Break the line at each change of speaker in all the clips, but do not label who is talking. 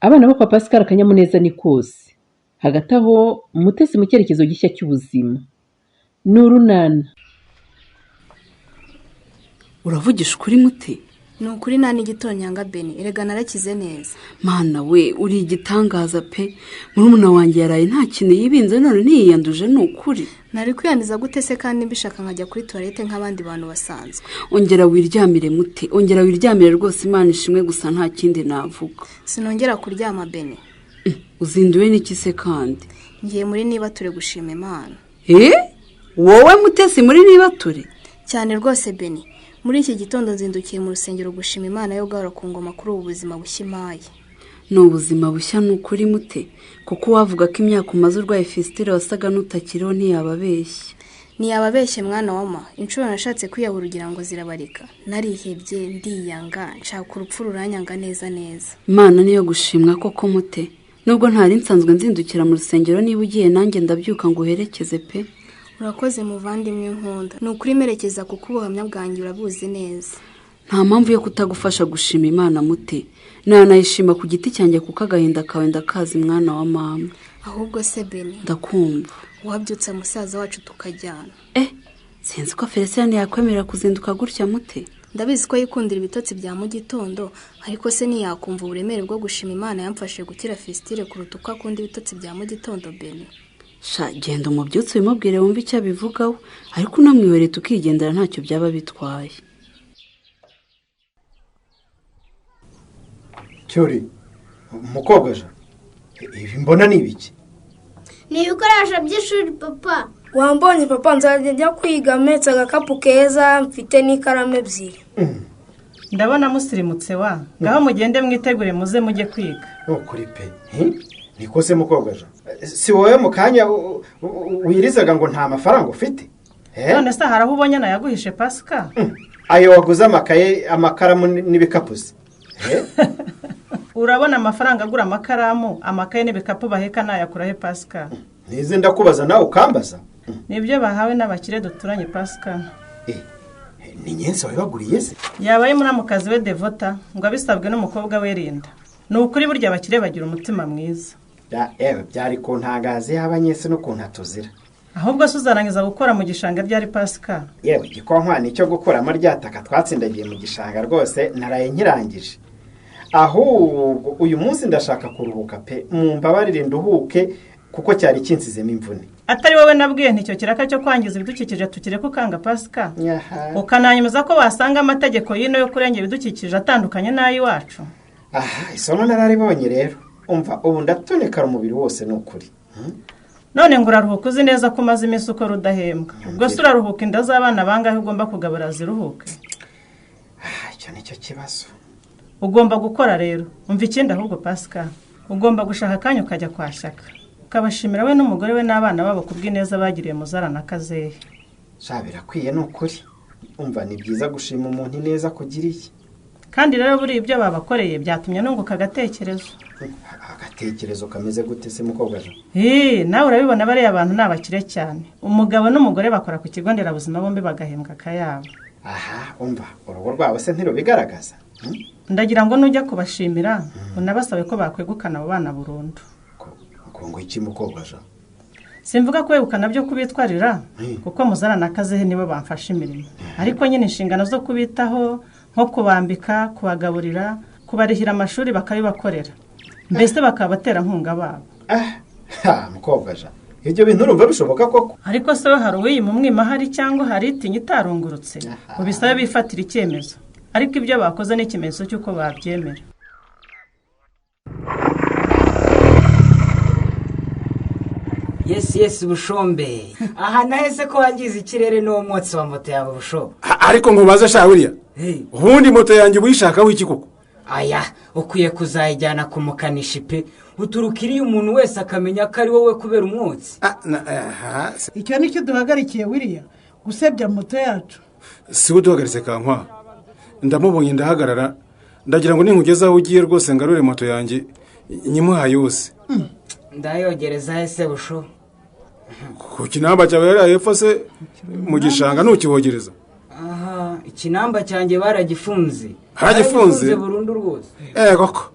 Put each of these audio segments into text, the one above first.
Abana bo kwa Pascal akanyamuneza ni kose. Hagati aho Mutesi mu cyerekezo gishya cy'ubuzima. N'urunana.
Uravugisha ukuri Mute?
Ni ukuri nta n'igitonyanga Beni, erega narakize neza.
Mana we, uri igitangaza pe. Murumuna wanjye yaraye nta kintu yibinze none ntiyiyanduje ni ukuri.
Nari kwiyandiza gute se kandi mbishaka nkajya kuri toilette nk'abandi bantu basanzwe.
Ongera wiryamire Mute, ongera wiryamire rwose Imana ishimwe gusa nta kindi navuga.
Sinongera kuryama Beni.
Uzinduwe n'iki se kandi?
Ngiye muri niba ture gushima Imana.
Wowe Mutesi muri niba ture?
Cyane rwose Beni. Muri iki gitondo nzindukiye mu rusengero gushima Imana yo gahora ku ngoma kuri ubu buzima bushyimaye.
Ni ubuzima bushya ni ukuri Mute, kuko wavuga ko imyaka umaze urwaye fistile wasaga n'utakiriho ntiyababeshye.
Ntiyababeshye mwana wama, inshuro nashatse kwiyahura ugira ngo zirabarika. Narihebye ndiyanga, nshaka urupfu ruranyanga neza neza.
Imana niyo gushimwa koko Mute, nubwo ntari nsanzwe nzindukira mu rusengero niba ugiye nanjye ndabyuka ngo uherekeze pe.
Urakoze muvandimwe nkunda. Ni ukuri merekeza kuko ubuhamya bwanjye urabuzi neza.
Nta mpamvu yo kutagufasha gushima Imana Mute. Nanayishima ku giti cyanjye kuko agahinda kawe ndakazi mwana wa mama.
Ahubwo se Beni,
ndakumva.
Wabyutse musaza wacu tukajyana.
Sinzi ko Feliciane yakwemera kuzinduka gutya Mute.
Ndabizi ko yikundira ibitotsi bya mu gitondo, ariko se ntiyakumva uburemere bwo gushima Imana yamfashe gukira fistile kuruta uko akunda ibitotsi bya mu gitondo Beni.
Genda umubyutse ubimubwire wumve icyo abivugaho, ariko unamwihereye tukigendera ntacyo byaba bitwaye.
Cyori, umukobwa je, ibi mbona ni ibiki?
Ni ibikoresho by'ishuri papa.
Wambonye papa, nzajya njya kwiga mpetse agakapu keza mfite n'ikaramu ebyiri.
Ndabona musirimutse wa, ngaho mugende mwitegure muze mujye kwiga.
Kuri pe, nikose mukobwa je. Si wowe mu kanya wirizaga ngo nta mafaranga ufite?
None se haraho ubonye nayaguhishe Pascal?
Ayo waguze amakaye, amakaramu n'ibikapuzi.
Urabona amafaranga agura amakaramu, amakaye n'ibikapu baheka nayakura he Pascal?
Nize ndakubaza nawe ukambaza.
Nibyo bahawe n'abakire duturanye Pascal.
Ni nyense wabaguriye se?
Yabaye muri amukazi we Devota, ngo abisabwe n'umukobwa we Rinda. Ni ukuri burya abakire bagira umutima mwiza.
Byari ku ntangazi y'abanyese no kuntatuzira.
Ahubwo suzarangiza gukora mu gishanga ryari Pascal.
Yewe gikonkwa nicyo gukora amaryataka twatsindagiye mu gishanga rwose naraye nkirangije. Ahubwo uyu munsi ndashaka kuruhuka pe, mumbabarire nduhuke kuko cyari kinsizemo imvune.
Atari wowe nabwiye nticyo kiraka cyo kwangiza ibidukikije tukire kukanga Pascal. Ukananyemeza ko wasanga amategeko y'ino yo kurengera ibidukikije atandukanye n'ayi wacu.
Isomo nararibonye rero. Umva ubu ndatonekara umubiri wose n'ukuri.
None ngo uraruhuka uzi neza ko umaze iminsi uko rudahembwa. Ubwo se uraruhuka inda z'abana bangahe ugomba kugabura ziruhuke?
Icyo nicyo kibazo.
Ugomba gukora rero. Umva ikindi ahubwo Pascal. Ugomba gushaka akanya ukajya kwa Shyaka. Ukabashimira we n'umugore we n'abana babo kubw'ineza bagiriye Muzara na Kazehe.
Birakwiye n'ukuri. Umva ni byiza gushima umuntu ineza kugiriye.
Kandi rero buri ibyo babakoreye byatumye nunguka agatekerezo.
Agatekerezo kameze gute se mukobwa je?
Nawe urabibona bari abantu nabakire cyane. Umugabo n'umugore bakora ku kigo nderabuzima bombi bagahembwa akayabo.
Umva urugo rwabo se ntiro bigaragaza.
Ndagira ngo nujya kubashimira unabasabe ko bakwegukana abo bana burundu.
Ngo iki mukobwa je?
Simvuga kwegukana byo kubitwarira kuko Muzara na Kazehe nibo bamfasha imirimo. Ariko nyine inshingano zo kubitaho nko kubambika, kubagaburira, kubarihira amashuri bakabibakorera. Mbese bakabatera nkunga babo.
Mukobwa je. Ibyo bintu urumva bishoboka koko?
Ariko se hari uwiyi mu mwima hari cyangwa hari itinyi itarungurutse. Ubisabe bifatira icyemezo. Ariko ibyo bakoze ni ikimenyetso cy'uko babyemera.
Yes Bushombe. Aha nahese ko wangize ikirere no mwotsi wa moto yawe Busho.
Ariko nkubaza shawuriya. Ubundi moto yanjye buyishaka wiki koko?
Aya, ukwiye kuzayijyana kumukanishi pe. Uturukiriye umuntu wese akamenya ko ari wowe kubera umwotsi.
Icyo nicyo duhagarikiye Wiriya, gusebya moto yacu.
Si uduhagaritse kankwa. Ndamubonye ndahagarara. Ndagira ngo ninkugezaho ugiye rwose ngarure moto yanjye nyimuhaye yose.
Ndayogereza ese Busho.
Ku kinamba cyawe yari hepfo se mu gishanga ntukihogereza?
Ikinamba cyanjye baragifunze.
Haragifunze
burundu rwose.
Koko.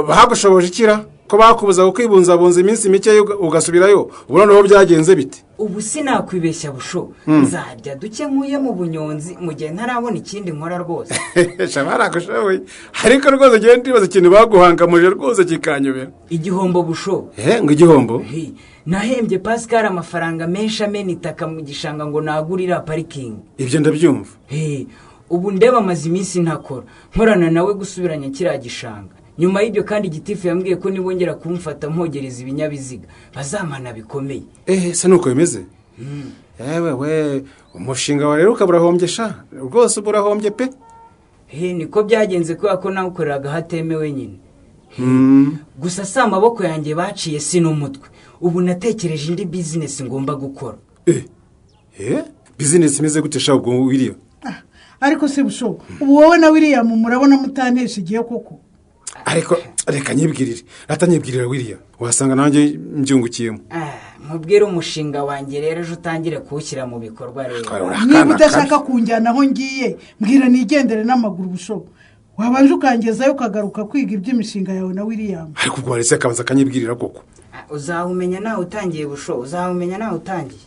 bagushoboje ikira ko bakubuza kwibunzabunza iminsi mike ugasubirayo ubu noneho byagenze bite?
ubu sinakwibeshya busho nzarya duke nkuye mu bunyonzi mu gihe ntarabona ikindi nkora rwose.
Barakushoboye ariko rwose ngiye ndibaza ikintu baguhangamuje rwose kikanyobera.
Igihombo busho.
Ngo igihombo?
Nahembye Pascal amafaranga menshi amena itaka mu gishanga ngo nagurira parikingi.
Ibyo ndabyumva.
Ubu ndeba amaze iminsi ntakora nkorana nawe gusubiranya kiriya gishanga. Nyuma y'ibyo kandi gitifu yambwiye ko nibongera kumfata mpogereza ibinyabiziga bazamana bikomeye.
Se nuko bimeze? We umushinga wa rero ukaburahombye sha rwose uburahombye pe.
Niko byagenze ko nawukoreraga hatemewe nyine. Gusa si amaboko yanjye baciye si n'umutwe. Ubu natekereje indi business ngomba gukora.
Business imeze gute sha ubwo William?
Ariko se busho ubu wowe na William murabona mutantesha igihe koko.
Ariko reka nyibwirire atanyibwirira William wasanga nanjye mbyungukiyemo.
Mubwire umushinga wanjye rero ejo utangire kuwushyira mu bikorwa rero.
Niba udashaka kunjyana aho ngiye mbwira nigendere n'amaguru busho wabanje ukangezayo ukagaruka kwiga iby'imishinga yawe na William.
Ariko ubwo waretse akabanza akanyibwirira koko.
Uzahumenya nawe utangiye busho uzahumenya nawe utangiye.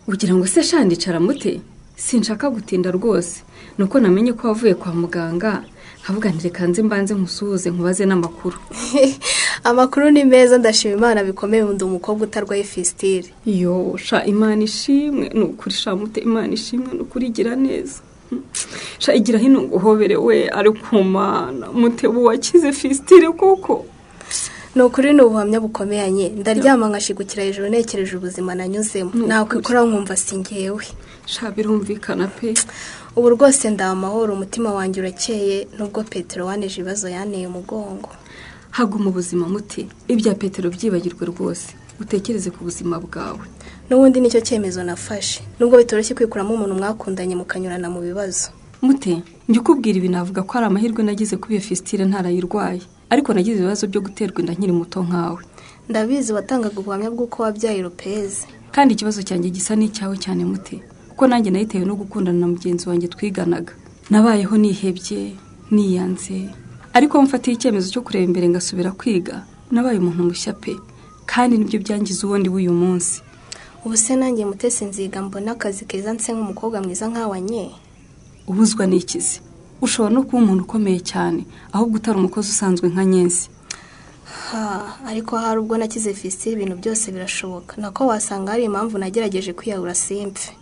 Ugira ngo se shandicara mute sinshaka gutinda rwose nuko namenye ko wavuye kwa muganga nkavuga nti reka nze mbanze nkusuhuze nkubaze n'amakuru.
Amakuru ni meza ndashima Imana bikomeye undi umukobwa utarwaye fistile.
Yo sha Imana ishimwe nukuri sha mute Imana ishimwe nukuri gira neza. Sha igira hino nguhobere we ari kumana mute wakize fistile koko.
Nukuri n'ubuhamya bukomeyanye ndaryama nkashigukira hejuru nekereje ubuzima nanyuzemo nakwikora nkumva singewe.
Sha birumvikana pe.
Ubu rwose ndamahoro umutima wanjye urakeye nubwo Petero waneje ibibazo yaneye umugongo.
Haguma ubuzima muti ibya Petero byibagirwe rwose utekereze ku buzima bwawe.
N'ubundi nicyo cyemezo nafashe nubwo bitoroshye kwikuramo umuntu mwakundanye mukanyurana mu bibazo.
Mute njye kubwira ibi navuga ko ari amahirwe nagize kubiye fistile ntarayirwaye ariko nagize ibibazo byo guterwa inda nkiri muto nkawe.
Ndabizi watangaga ubuhamya bw'uko wabyaye Lopez
kandi ikibazo cyanjye gisa n'icyawe cyane mute kuko nanjye nayitewe no gukundana na mugenzi wanjye twiganaga. Nabayeho nihebye niyanze ariko mfatiye icyemezo cyo kureba imbere ngasubira kwiga nabaye umuntu mushya pe kandi nibyo byangize ubundi w'uyu munsi.
Ubu se nanjye mutese nziga mbona akazi keza nse nk'umukobwa mwiza nk'awanye.
Ubuzwa n'ikizi ushobora no kuba umuntu ukomeye cyane ahubwo utari umukozi usanzwe nka Nyensi.
Ariko hari ubwo nakize fistile ibintu byose birashoboka nako wasanga hari impamvu nagerageje kwiyahura simpfe.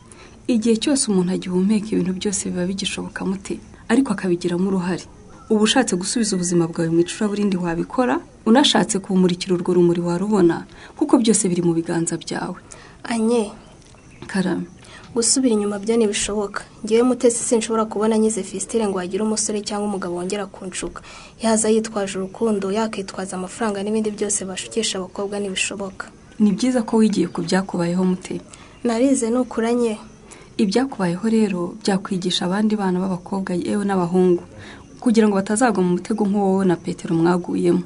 Igihe cyose umuntu agihumeka ibintu byose biba bigishoboka mute ariko akabigiramo uruhare. Ubu ushatse gusubiza ubuzima bwawe mu icuraburindi wabikora unashatse kumurikira urwo rumuri warubona kuko byose biri mu biganza byawe.
Anye
Karame
gusubira inyuma byo ntibishoboka. Ngiye mutese sinshobora kubona nyize fistile ngo agire umusore cyangwa umugabo wongera kunshuka yaza yitwaje urukundo yakitwaza amafaranga n'ibindi byose bashukisha abakobwa ntibishoboka.
Ni byiza ko wigiye ku byakubayeho mute.
Narize nukuranye.
Ibyakubayeho rero byakwigisha abandi bana b'abakobwa yewe n'abahungu kugira ngo batazagwa mu mutego nk'uwo na Petero mwaguyemo.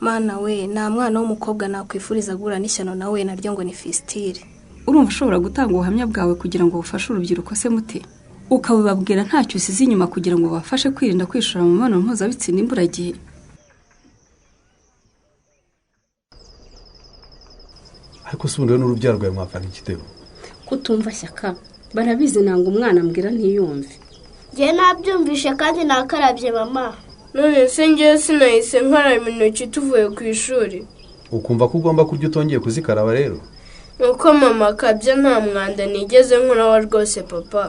Mana we nta mwana w'umukobwa nakwifuriza gura n'ishyano nawe naryo ngo ni fistile.
Urumva ushobora gutanga ubuhamya bwawe kugira ngo bufashe urubyiruko se mute ukababwira ntacyo usize inyuma kugira ngo bafashe kwirinda kwishora mu mibonano mpuzabitsina imburagihe.
Ariko se ubundi n'urubyaro rwawe mwapfana igitego
kutumva shyaka barabizi nanga umwana ambwira ntiyumve.
Njye nabyumvishe kandi nakarabye mama.
None se ngiye sinahise nkaraba intoki tuvuye ku ishuri.
Ukumva ko ugomba kurya utongeye kuzikaraba rero?
Nuko mama kabya nta mwanda nigeze nkuraho rwose papa.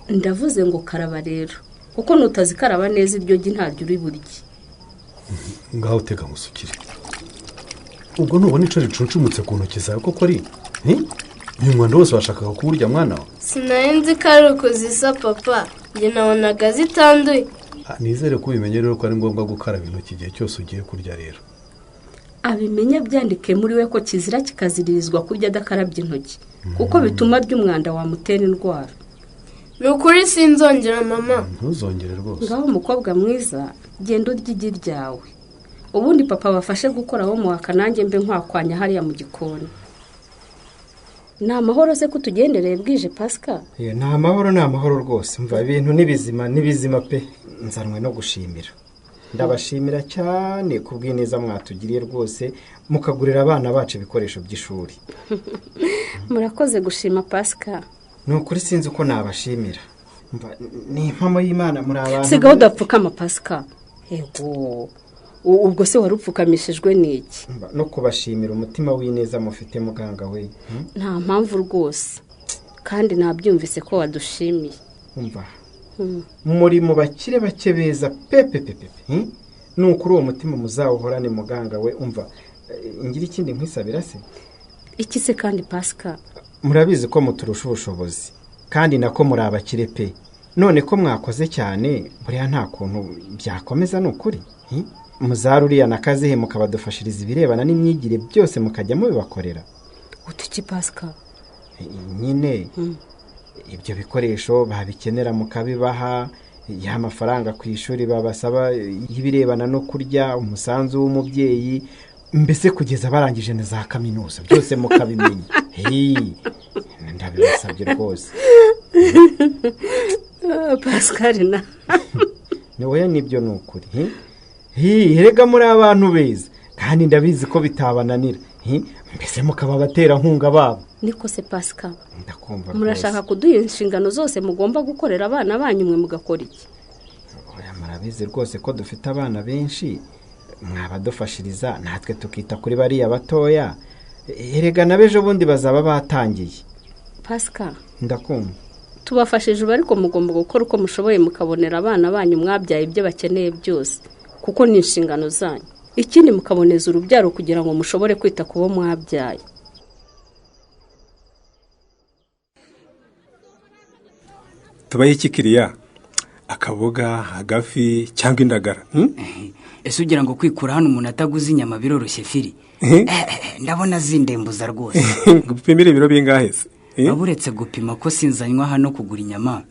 Ndavuze ngo karaba rero kuko nutazikaraba neza iryo gi ntaryo uri burye.
Ngaho teka musukire. Ubwo nubona ico ricuncumutse ku ntoki zawe koko ari uyu mwanda wose washakaga kuburya mwana we?
Sinayenzi ko ari ukuzisa papa njye nabonaga zitanduye.
Nizere ko ubimenye rero ko ari ngombwa gukaraba intoki igihe cyose ugiye kurya rero.
Abimenye byandike muri we ko kizira kikaziririzwa kurya adakarabye intoki kuko bituma ry'umwanda wamutera indwara.
Nukuri sinzongera mama.
Ntuzongere rwose.
Ngaho umukobwa mwiza genda urya igi ryawe ubundi papa bafashe gukora wo muwaka nanjye mbe nkwakwanya hariya mu gikoni. ni amahoro se ko tugendereye bwije Pasika?
ni amahoro rwose, mva ibintu n'ibizima pe. Nzanwe no gushimira, ndabashimira cyane ku bw'ineza mwatugiriye rwose, mukagurira abana bacu ibikoresho by'ishuri.
Murakoze gushima Pasika.
Ni ukuri sinzi uko nabashimira, ni impamo y'Imana muri abantu.
Sigaho udapfukama Pasika. Yego, ubwo se wari upfukamishijwe n'iki?
No kubashimira umutima w'ineza mufite muganga we.
Nta mpamvu rwose, kandi nabyumvise ko wadushimiye.
Umva, muri mu bakire bake beza pepe. Ni ukuri uwo mutima muzawuhorane muganga we. Umva, ngira ikindi nkwisabira se?
Iki se kandi Pasika?
Murabizi ko muturusha ubushobozi, kandi nako muri abakire pe. None ko mwakoze cyane, buriya nta kuntu byakomeza ni ukuri. Muzaruriya nakazihe mukabadufashiriza ibirebana n'imyigire byose mukajya mubibakorera.
Utuki Pasika?
Nyine ibyo bikoresho babikenera mukabibaha, ya mafaranga ku ishuri babasaba y'ibirebana no kurya, umusanzu w'umubyeyi, mbese kugeza barangije na za kaminuza byose mukabimenya. Ndabibasabye rwose.
Pascal na
ni wowe nibyo ni ukuri. Erega muri abantu beza, kandi ndabizi ko bitabananira. Mbese mukaba abaterankunga babo.
Niko se Pascal?
Ndakumva.
Murashaka kuduha inshingano zose mugomba gukorera abana banyu mwe mugakora iki?
Oya, murabizi rwose ko dufite abana benshi, mwabadufashiriza natwe tukita kuri bariya batoya. Erega nabejo bundi bazaba batangiye.
Pascal,
ndakumva.
Tubafashije ariko mugomba gukora uko mushoboye mukabonera abana banyu mwabyaye ibyo bakeneye byose, kuko ni inshingano zanyu. Ikindi mukaboneza urubyaro kugira ngo mushobore kwita kubo mwabyaye.
Tubaye ikikiriya, akaboga, agafi cyangwa indagara.
Ese ugira ngo kwikura hano umuntu ataguze inyama biroroshye Firi? Ndabona zindembuza rwose.
Gupimira ibiro bingahe se?
Aburetse gupima ko sinzanywa hano kugura inyama.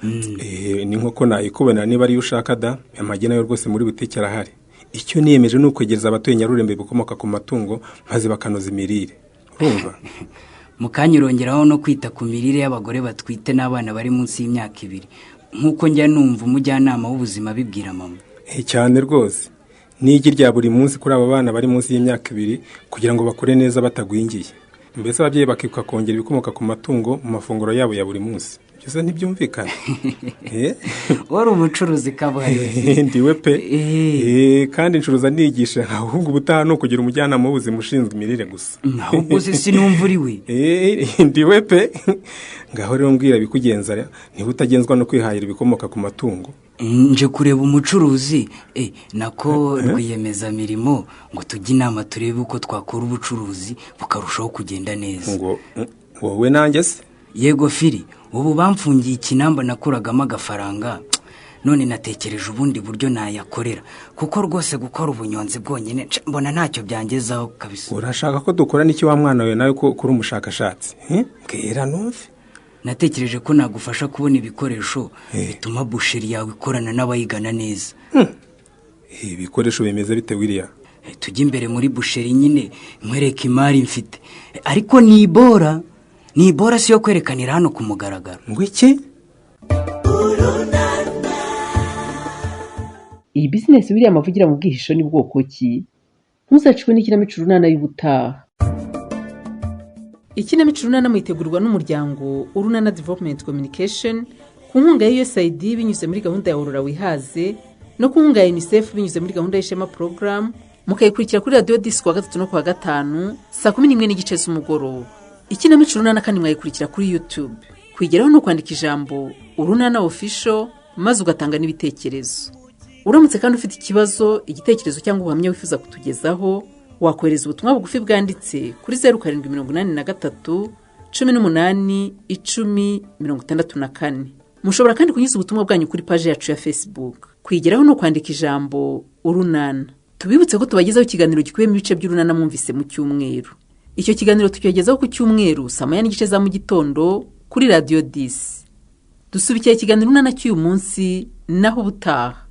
Ni nk'uko nayikubona niba ari ushaka da, amagi nayo rwose muri butike arahari. Icyo niyemeje ni ukwegereza abatuye Nyarurembe bikomoka ku matungo maze bakanoza imirire. Urumva?
Mukanyirongeraho no kwita ku mirire y'abagore batwite n'abana bari munsi y'imyaka 2, nk'uko njya numva umujyanama w'ubuzima bibwira mama.
Cyane rwose. Nigi rya buri munsi kuri aba bana bari munsi y'imyaka 2 kugira ngo bakure neza batagwingiye. Mbese ababyeyi bakikuka kongera ibikomoka ku matungo mu mafunguro yabo ya buri munsi. Byose ntibyumvikana.
Wari umucuruzi kabuhariwe.
Ndiwe pe. Kandi ncuruza nigisha, ahubwo ubutaha no kugira umujyanama w'ubuzima ushinzwe imirire gusa.
Ahubwo se sinumva uriwe.
Ndiwe pe. Ngaho rero mbwira bikugenza, niba utagenzwa no kwihahira ibikomoka ku matungo.
Nje kureba umucuruzi nako rwiyemeza mirimo ngo tujye inama turebe uko twakora ubucuruzi bukarushaho kugenda neza.
Ngo wowe nanjye se?
Yego Firi, ubu bamfungiye ikinamba nakuragamo agafaranga, none natekereje ubundi buryo nayakorera, kuko rwose gukora ubunyonzi bwonyine mbona ntacyo byangezaho kabisa.
Urashaka ko dukora n'iki wa mwana we nawe ko kuri umushakashatsi? Mbwira numve.
Natekereje ko nagufasha kubona ibikoresho bituma busheri yawe ikorana n'abayigana neza.
Ibikoresho bimeze bite William?
Tujye imbere muri busheri nyine nkwereka imari mfite, ariko ni ibora siyo kwerekanira hano ku mugaragaro.
Ngo iki?
Iyi business William avugira mu bwihisho ni bwoko ki? Ntuzacwe n'ikinamico runana y'ubutaha. Ikinamico runana mwitegurwa n'umuryango Urunana Development Communication ku nkunga ya USAID binyuze muri gahunda ya Aurora Wihaze no ku nkunga ya UNICEF binyuze muri gahunda y'Ishema Program, mukayikurikira kuri Radio Disc wa 3 no kwa 5 saa 11:30 z'umugoroba. Ikinamico runana kandi mwayikurikira kuri YouTube. Kwigeraho no kwandika ijambo Urunana Official maze ugatanga n'ibitekerezo. Uramutse kandi ufite ikibazo, igitekerezo cyangwa ubuhamya wifuza kutugezaho, wakohereza ubutumwa bugufi bwanditse kuri 0783 18 10 64. Mushobora kandi kunyuza ubutumwa bwanyu kuri page yacu ya Facebook. Kwigeraho no kwandika ijambo Urunana. Tubibutse ko tubagezaho ikiganiro gikubiyemo ibice by'Urunana mwumvise mu cyumweru. Icyo kiganiro tukigezaho ku cyumweru saa 9:30 za mu gitondo kuri Radio 10. Dusubikiye ikiganiro Urunana cy'uyu munsi naho ubutaha.